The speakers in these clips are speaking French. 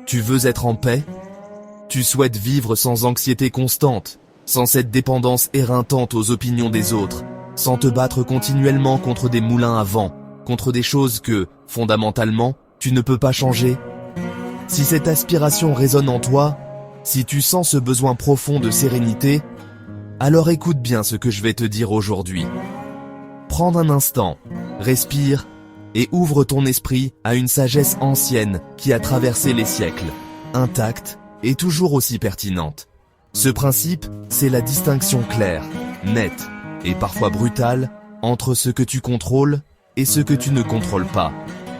Tu veux être en paix? Tu souhaites vivre sans anxiété constante, sans cette dépendance éreintante aux opinions des autres, sans te battre continuellement contre des moulins à vent, contre des choses que, fondamentalement, tu ne peux pas changer? Si cette aspiration résonne en toi, si tu sens ce besoin profond de sérénité, alors écoute bien ce que je vais te dire aujourd'hui. Prends un instant, respire et ouvre ton esprit à une sagesse ancienne qui a traversé les siècles, intacte et toujours aussi pertinente. Ce principe, c'est la distinction claire, nette et parfois brutale entre ce que tu contrôles et ce que tu ne contrôles pas.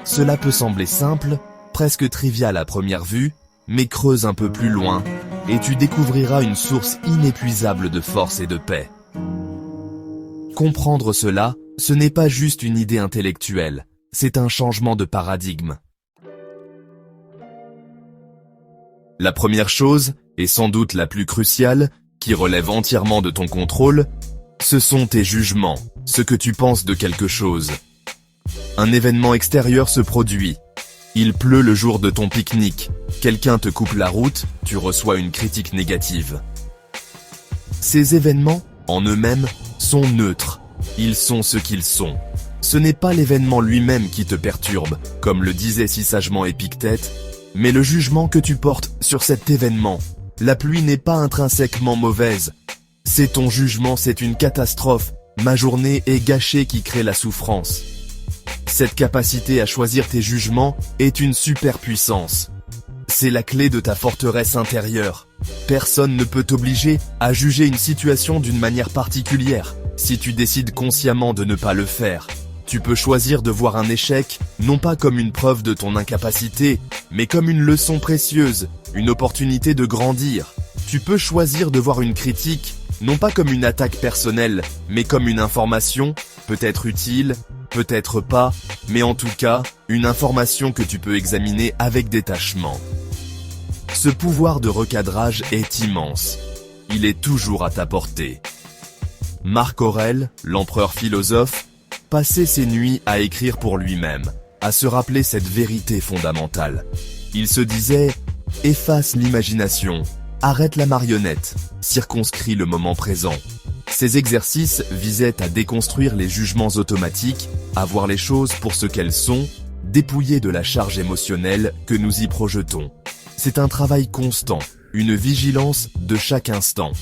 Cela peut sembler simple, presque trivial à première vue, mais creuse un peu plus loin et tu découvriras une source inépuisable de force et de paix. Comprendre cela, ce n'est pas juste une idée intellectuelle, c'est un changement de paradigme. La première chose, et sans doute la plus cruciale, qui relève entièrement de ton contrôle, ce sont tes jugements, ce que tu penses de quelque chose. Un événement extérieur se produit. Il pleut le jour de ton pique-nique, quelqu'un te coupe la route, tu reçois une critique négative. Ces événements, en eux-mêmes, sont neutres. Ils sont ce qu'ils sont. Ce n'est pas l'événement lui-même qui te perturbe, comme le disait si sagement Épictète, mais le jugement que tu portes sur cet événement. La pluie n'est pas intrinsèquement mauvaise. C'est ton jugement, c'est une catastrophe. Ma journée est gâchée qui crée la souffrance. Cette capacité à choisir tes jugements est une superpuissance. C'est la clé de ta forteresse intérieure. Personne ne peut t'obliger à juger une situation d'une manière particulière. Si tu décides consciemment de ne pas le faire, tu peux choisir de voir un échec, non pas comme une preuve de ton incapacité, mais comme une leçon précieuse, une opportunité de grandir. Tu peux choisir de voir une critique, non pas comme une attaque personnelle, mais comme une information, peut-être utile, peut-être pas, mais en tout cas, une information que tu peux examiner avec détachement. Ce pouvoir de recadrage est immense. Il est toujours à ta portée. Marc Aurèle, l'empereur philosophe, passait ses nuits à écrire pour lui-même, à se rappeler cette vérité fondamentale. Il se disait « Efface l'imagination, arrête la marionnette, circonscris le moment présent ». Ces exercices visaient à déconstruire les jugements automatiques, à voir les choses pour ce qu'elles sont, dépouillées de la charge émotionnelle que nous y projetons. C'est un travail constant, une vigilance de chaque instant.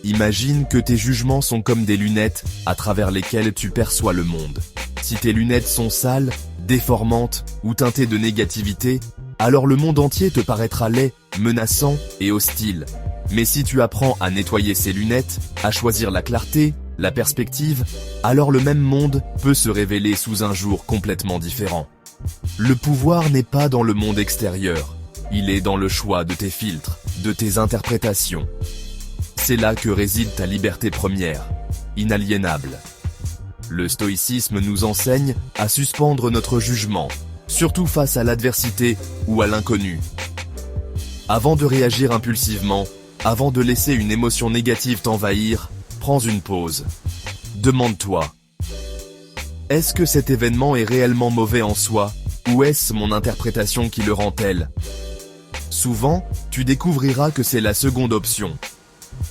Imagine que tes jugements sont comme des lunettes à travers lesquelles tu perçois le monde. Si tes lunettes sont sales, déformantes ou teintées de négativité, alors le monde entier te paraîtra laid, menaçant et hostile. Mais si tu apprends à nettoyer ces lunettes, à choisir la clarté, la perspective, alors le même monde peut se révéler sous un jour complètement différent. Le pouvoir n'est pas dans le monde extérieur, il est dans le choix de tes filtres, de tes interprétations. C'est là que réside ta liberté première, inaliénable. Le stoïcisme nous enseigne à suspendre notre jugement, surtout face à l'adversité ou à l'inconnu. Avant de réagir impulsivement, avant de laisser une émotion négative t'envahir, prends une pause. Demande-toi, est-ce que cet événement est réellement mauvais en soi, ou est-ce mon interprétation qui le rend tel? Souvent, tu découvriras que c'est la seconde option.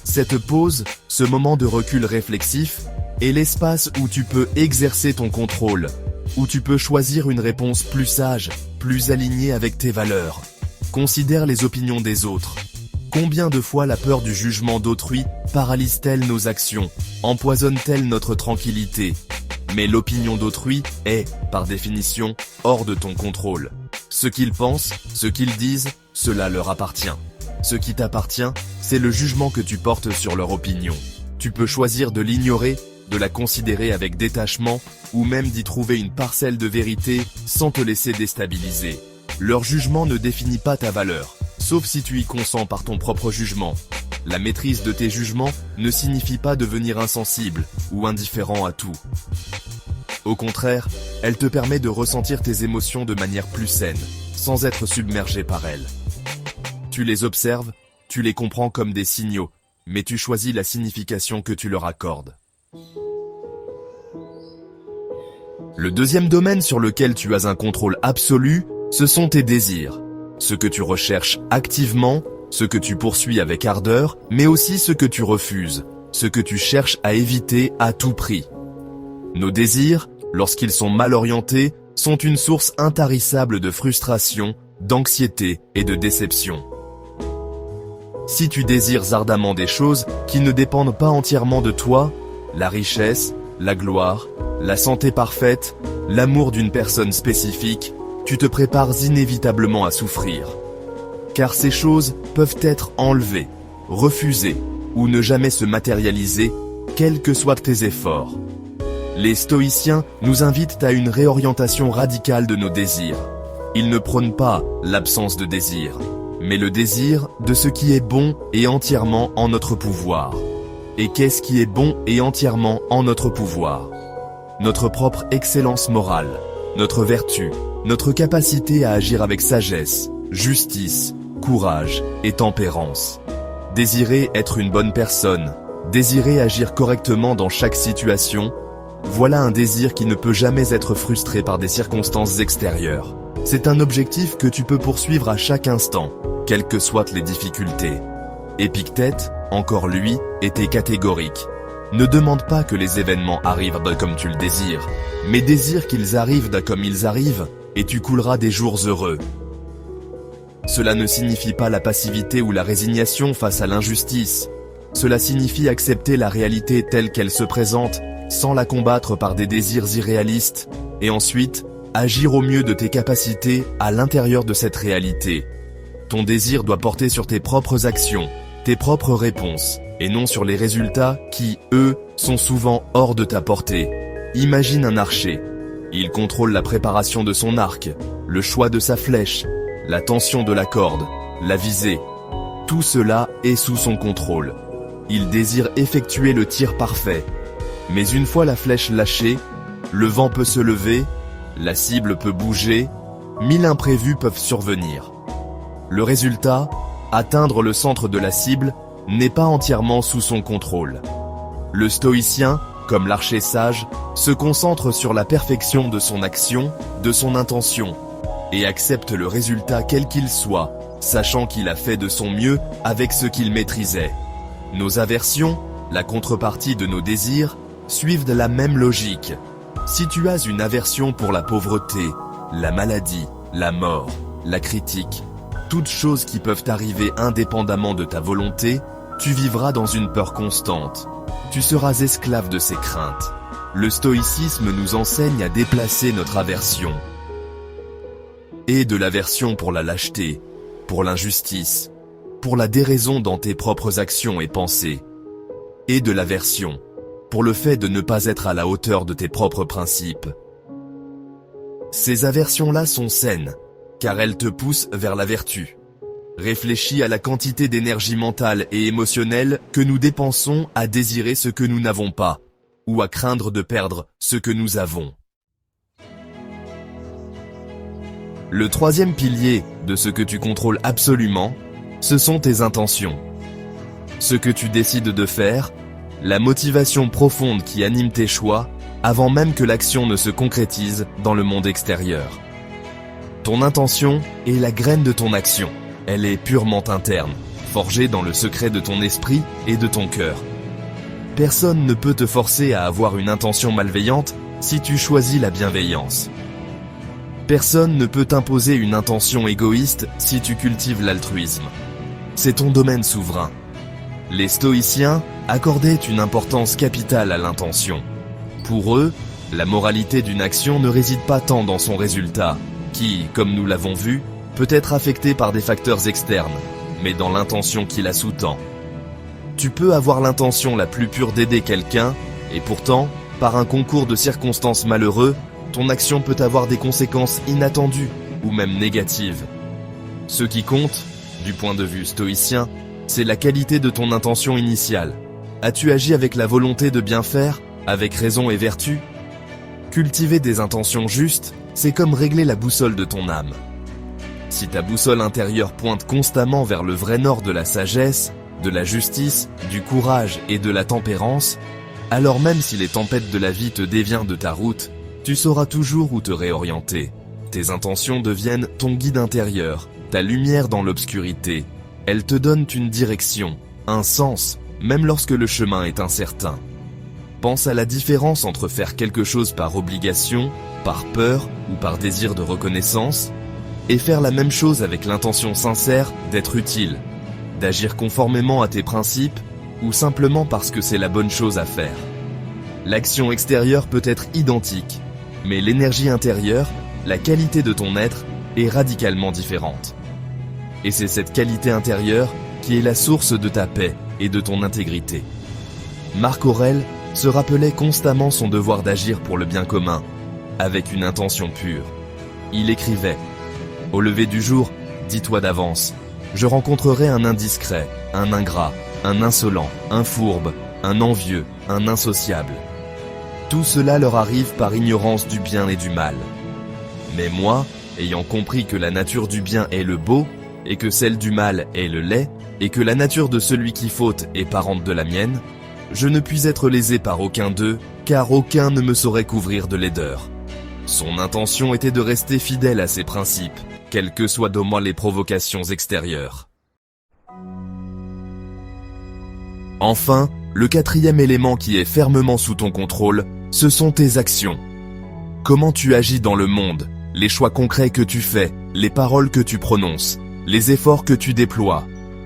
Cette pause, ce moment de recul réflexif, est l'espace où tu peux exercer ton contrôle, où tu peux choisir une réponse plus sage, plus alignée avec tes valeurs. Considère les opinions des autres. Combien de fois la peur du jugement d'autrui paralyse-t-elle nos actions, empoisonne-t-elle notre tranquillité? Mais l'opinion d'autrui est, par définition, hors de ton contrôle. Ce qu'ils pensent, ce qu'ils disent, cela leur appartient. Ce qui t'appartient, c'est le jugement que tu portes sur leur opinion. Tu peux choisir de l'ignorer, de la considérer avec détachement, ou même d'y trouver une parcelle de vérité sans te laisser déstabiliser. Leur jugement ne définit pas ta valeur, sauf si tu y consens par ton propre jugement. La maîtrise de tes jugements ne signifie pas devenir insensible ou indifférent à tout. Au contraire, elle te permet de ressentir tes émotions de manière plus saine, sans être submergé par elles. Tu les observes, tu les comprends comme des signaux, mais tu choisis la signification que tu leur accordes. Le deuxième domaine sur lequel tu as un contrôle absolu, ce sont tes désirs. ce que tu recherches activement, ce que tu poursuis avec ardeur, mais aussi ce que tu refuses, ce que tu cherches à éviter à tout prix. Nos désirs, lorsqu'ils sont mal orientés, sont une source intarissable de frustration, d'anxiété et de déception. Si tu désires ardemment des choses qui ne dépendent pas entièrement de toi, la richesse, la gloire, la santé parfaite, l'amour d'une personne spécifique, tu te prépares inévitablement à souffrir. Car ces choses peuvent être enlevées, refusées ou ne jamais se matérialiser, quels que soient tes efforts. Les stoïciens nous invitent à une réorientation radicale de nos désirs. Ils ne prônent pas l'absence de désir, mais le désir de ce qui est bon et entièrement en notre pouvoir. Et qu'est-ce qui est bon et entièrement en notre pouvoir? Notre propre excellence morale, notre vertu, notre capacité à agir avec sagesse, justice, courage et tempérance. Désirer être une bonne personne, désirer agir correctement dans chaque situation, voilà un désir qui ne peut jamais être frustré par des circonstances extérieures. C'est un objectif que tu peux poursuivre à chaque instant, quelles que soient les difficultés. Épictète, encore lui, était catégorique. Ne demande pas que les événements arrivent comme tu le désires, mais désire qu'ils arrivent comme ils arrivent, et tu couleras des jours heureux. Cela ne signifie pas la passivité ou la résignation face à l'injustice. Cela signifie accepter la réalité telle qu'elle se présente, sans la combattre par des désirs irréalistes, et ensuite, agir au mieux de tes capacités à l'intérieur de cette réalité. Ton désir doit porter sur tes propres actions, tes propres réponses, et non sur les résultats qui, eux, sont souvent hors de ta portée. Imagine un archer. Il contrôle la préparation de son arc, le choix de sa flèche, la tension de la corde, la visée. Tout cela est sous son contrôle. Il désire effectuer le tir parfait. Mais une fois la flèche lâchée, le vent peut se lever, la cible peut bouger, 1000 imprévus peuvent survenir. Le résultat, atteindre le centre de la cible, n'est pas entièrement sous son contrôle. Le stoïcien, comme l'archer sage, se concentre sur la perfection de son action, de son intention, et accepte le résultat quel qu'il soit, sachant qu'il a fait de son mieux avec ce qu'il maîtrisait. Nos aversions, la contrepartie de nos désirs, suivent de la même logique. Si tu as une aversion pour la pauvreté, la maladie, la mort, la critique, toutes choses qui peuvent arriver indépendamment de ta volonté, tu vivras dans une peur constante. Tu seras esclave de ces craintes. Le stoïcisme nous enseigne à déplacer notre aversion. Et de l'aversion pour la lâcheté, pour l'injustice, pour la déraison dans tes propres actions et pensées. Et de l'aversion pour le fait de ne pas être à la hauteur de tes propres principes. Ces aversions-là sont saines, car elles te poussent vers la vertu. Réfléchis à la quantité d'énergie mentale et émotionnelle que nous dépensons à désirer ce que nous n'avons pas, ou à craindre de perdre ce que nous avons. Le troisième pilier de ce que tu contrôles absolument, ce sont tes intentions. Ce que tu décides de faire, la motivation profonde qui anime tes choix, avant même que l'action ne se concrétise dans le monde extérieur. Ton intention est la graine de ton action. Elle est purement interne, forgée dans le secret de ton esprit et de ton cœur. Personne ne peut te forcer à avoir une intention malveillante si tu choisis la bienveillance. Personne ne peut t'imposer une intention égoïste si tu cultives l'altruisme. C'est ton domaine souverain. Les stoïciens accordaient une importance capitale à l'intention. Pour eux, la moralité d'une action ne réside pas tant dans son résultat, qui, comme nous l'avons vu, peut être affecté par des facteurs externes, mais dans l'intention qui la sous-tend. Tu peux avoir l'intention la plus pure d'aider quelqu'un, et pourtant, par un concours de circonstances malheureux, ton action peut avoir des conséquences inattendues, ou même négatives. Ce qui compte, du point de vue stoïcien, c'est la qualité de ton intention initiale. As-tu agi avec la volonté de bien faire, avec raison et vertu? Cultiver des intentions justes, c'est comme régler la boussole de ton âme. Si ta boussole intérieure pointe constamment vers le vrai nord de la sagesse, de la justice, du courage et de la tempérance, alors même si les tempêtes de la vie te déviennent de ta route, tu sauras toujours où te réorienter. Tes intentions deviennent ton guide intérieur, ta lumière dans l'obscurité. Elles te donnent une direction, un sens, même lorsque le chemin est incertain. Pense à la différence entre faire quelque chose par obligation, par peur ou par désir de reconnaissance, et faire la même chose avec l'intention sincère d'être utile, d'agir conformément à tes principes ou simplement parce que c'est la bonne chose à faire. L'action extérieure peut être identique, mais l'énergie intérieure, la qualité de ton être, est radicalement différente. Et c'est cette qualité intérieure qui est la source de ta paix et de ton intégrité. Marc Aurèle se rappelait constamment son devoir d'agir pour le bien commun, avec une intention pure. Il écrivait « Au lever du jour, dis-toi d'avance, je rencontrerai un indiscret, un ingrat, un insolent, un fourbe, un envieux, un insociable. Tout cela leur arrive par ignorance du bien et du mal. Mais moi, ayant compris que la nature du bien est le beau, et que celle du mal est le laid, et que la nature de celui qui faute est parente de la mienne, je ne puis être lésé par aucun d'eux, car aucun ne me saurait couvrir de laideur. » Son intention était de rester fidèle à ses principes, quelles que soient d'au moins les provocations extérieures. Enfin, le quatrième élément qui est fermement sous ton contrôle, ce sont tes actions. Comment tu agis dans le monde, les choix concrets que tu fais, les paroles que tu prononces, les efforts que tu déploies.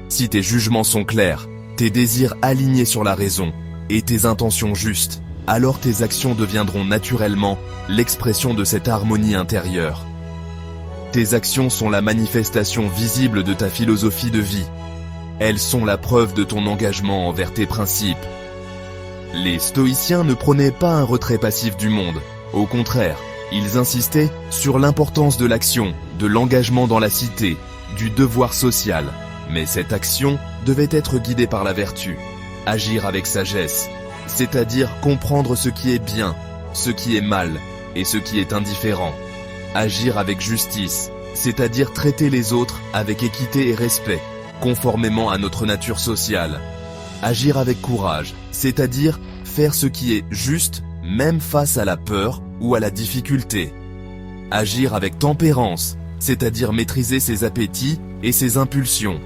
Si tes jugements sont clairs, tes désirs alignés sur la raison et tes intentions justes, alors tes actions deviendront naturellement l'expression de cette harmonie intérieure. Tes actions sont la manifestation visible de ta philosophie de vie. Elles sont la preuve de ton engagement envers tes principes. Les stoïciens ne prônaient pas un retrait passif du monde. Au contraire, ils insistaient sur l'importance de l'action, de l'engagement dans la cité, du devoir social. Mais cette action devait être guidée par la vertu. Agir avec sagesse, c'est-à-dire comprendre ce qui est bien, ce qui est mal et ce qui est indifférent. Agir avec justice, c'est-à-dire traiter les autres avec équité et respect, conformément à notre nature sociale. Agir avec courage, c'est-à-dire faire ce qui est juste, même face à la peur ou à la difficulté. Agir avec tempérance, c'est-à-dire maîtriser ses appétits et ses impulsions.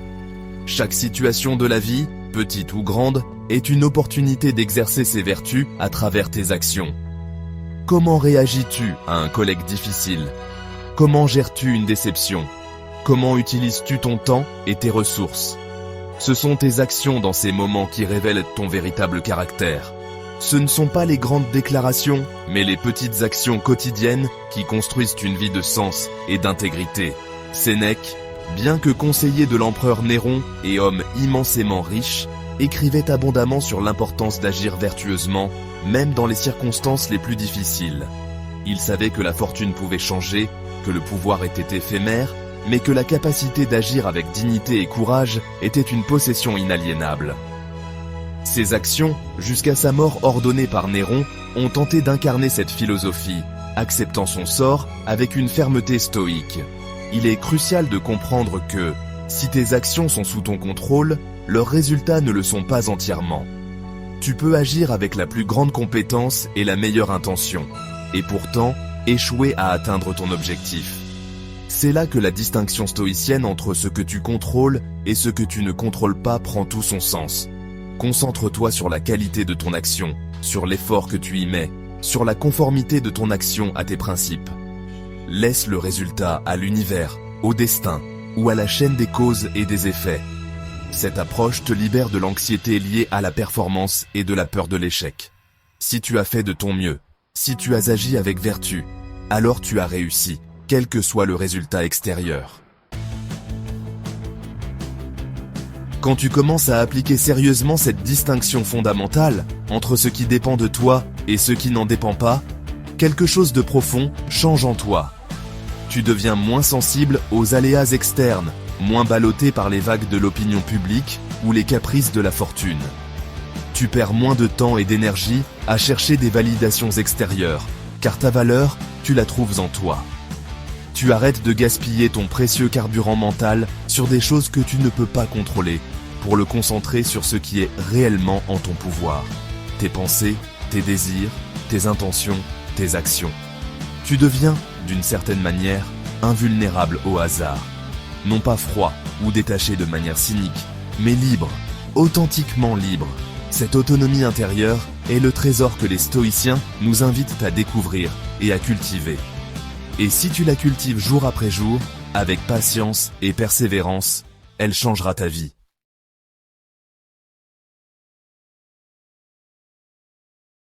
Chaque situation de la vie, petite ou grande, est une opportunité d'exercer ses vertus à travers tes actions. Comment réagis-tu à un collègue difficile? Comment gères-tu une déception? Comment utilises-tu ton temps et tes ressources? Ce sont tes actions dans ces moments qui révèlent ton véritable caractère. Ce ne sont pas les grandes déclarations, mais les petites actions quotidiennes qui construisent une vie de sens et d'intégrité. Sénèque, bien que conseiller de l'empereur Néron et homme immensément riche, écrivait abondamment sur l'importance d'agir vertueusement, même dans les circonstances les plus difficiles. Il savait que la fortune pouvait changer, que le pouvoir était éphémère, mais que la capacité d'agir avec dignité et courage était une possession inaliénable. Ses actions, jusqu'à sa mort ordonnée par Néron, ont tenté d'incarner cette philosophie, acceptant son sort avec une fermeté stoïque. Il est crucial de comprendre que, si tes actions sont sous ton contrôle, leurs résultats ne le sont pas entièrement. Tu peux agir avec la plus grande compétence et la meilleure intention, et pourtant échouer à atteindre ton objectif. C'est là que la distinction stoïcienne entre ce que tu contrôles et ce que tu ne contrôles pas prend tout son sens. Concentre-toi sur la qualité de ton action, sur l'effort que tu y mets, sur la conformité de ton action à tes principes. Laisse le résultat à l'univers, au destin, ou à la chaîne des causes et des effets. Cette approche te libère de l'anxiété liée à la performance et de la peur de l'échec. Si tu as fait de ton mieux, si tu as agi avec vertu, alors tu as réussi, quel que soit le résultat extérieur. Quand tu commences à appliquer sérieusement cette distinction fondamentale entre ce qui dépend de toi et ce qui n'en dépend pas, quelque chose de profond change en toi. Tu deviens moins sensible aux aléas externes, moins ballotté par les vagues de l'opinion publique ou les caprices de la fortune. Tu perds moins de temps et d'énergie à chercher des validations extérieures, car ta valeur, tu la trouves en toi. Tu arrêtes de gaspiller ton précieux carburant mental sur des choses que tu ne peux pas contrôler, pour le concentrer sur ce qui est réellement en ton pouvoir. Tes pensées, tes désirs, tes intentions, tes actions. Tu deviens d'une certaine manière, invulnérable au hasard. Non pas froid ou détaché de manière cynique, mais libre, authentiquement libre. Cette autonomie intérieure est le trésor que les stoïciens nous invitent à découvrir et à cultiver. Et si tu la cultives jour après jour, avec patience et persévérance, elle changera ta vie.